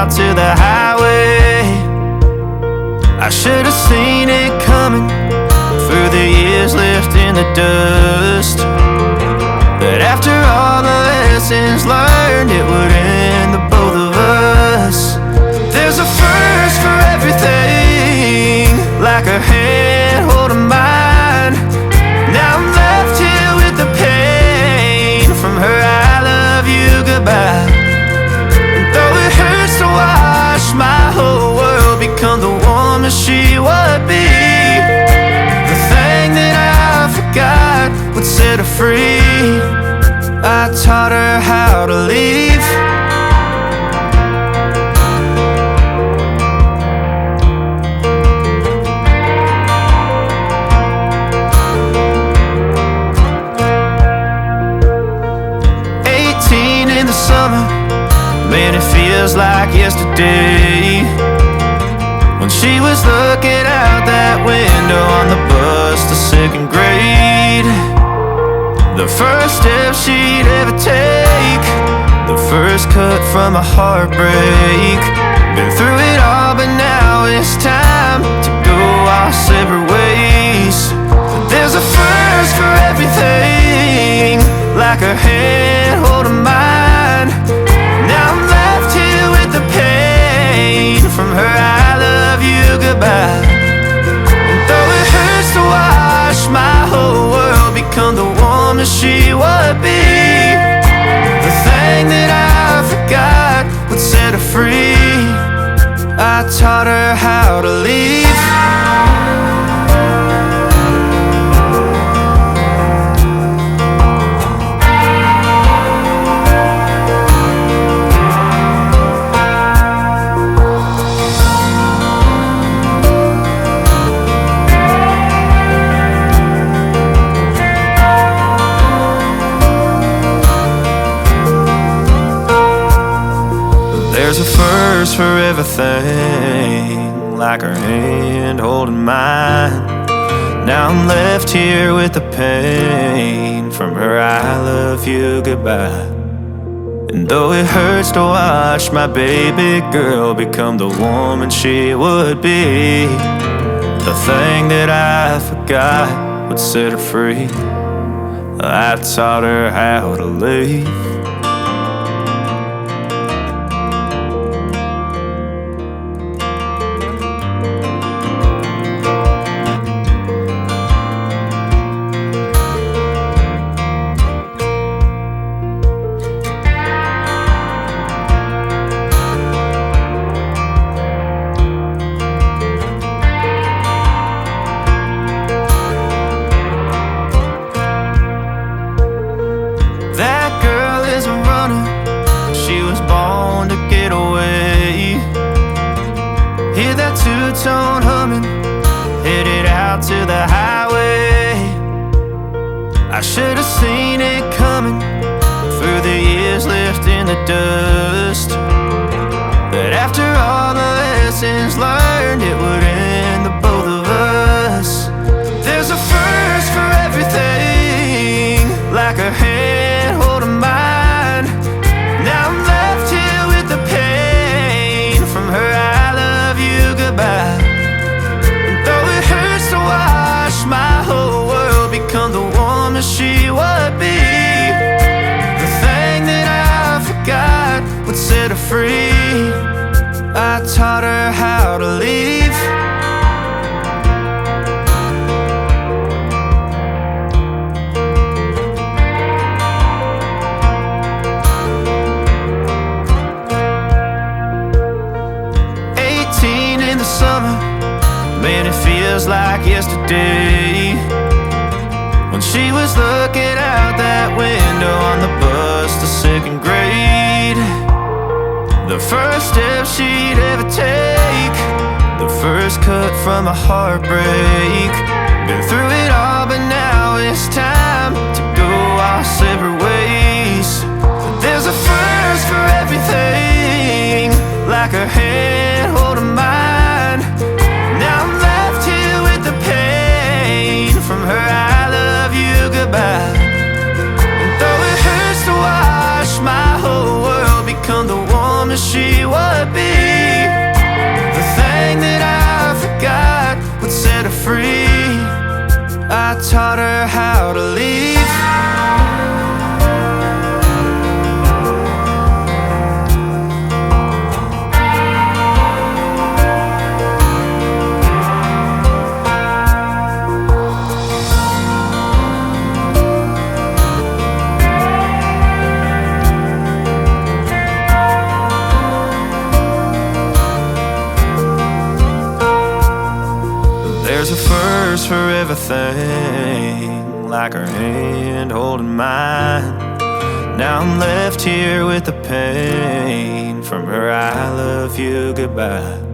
out to the highway. I should have seen it coming through the years left in the dust, that after all the lessons learned, it would end the both of us. There's a first for everything, like her hand holding mine. Now I'm left here with the pain from her I love you goodbye. And though it hurts to watch my whole world become the woman she would be, the thing that I forgot would set her free. I taught her how to leave. Summer, man, it feels like yesterday, when she was looking out that window on the bus to second grade. The first step she'd ever take, the first cut from a heartbreak. Been through it all, but now it's time to go our separate ways. There's a first for everything, like her hand holding mine. Now I'm left here with the pain from her I love you goodbye. And though it hurts to watch my whole world become the woman she would be, the thing that I forgot would set her free. I taught her how to leave. There's a first for everything, like her hand holding mine. Now I'm left here with the pain from her I love you goodbye. And though it hurts to watch my baby girl become the woman she would be, the thing that I forgot would set her free. I taught her how to leave. That girl is a runner, she was born to get away. Hear that two-tone humming, headed out to the highway. I should have seen it coming through the years left in the dust, that after all the lessons learned, it would end the both of us. There's a first for everything, like her hand holding mine. Now I'm left here with the pain from her I love you goodbye. And though it hurts to watch my whole world become the woman she would be, the thing that I forgot would set her free. I taught her how to leave. 18 in the summer, man, it feels like yesterday, when she was looking out that window on the bus to second grade. The first step she'd ever take, the first cut from a heartbreak. Been through it all, but now it's time to go our separate ways. There's a first for everything, like her hand holding mine. Now I'm left here with the pain from her I love you goodbye. And though it hurts to watch my whole world become the woman she would be the thing that I forgot would set her free. I taught her how to leave. There's a first for everything, like her hand holding mine. Now I'm left here with the pain from her I love you goodbye.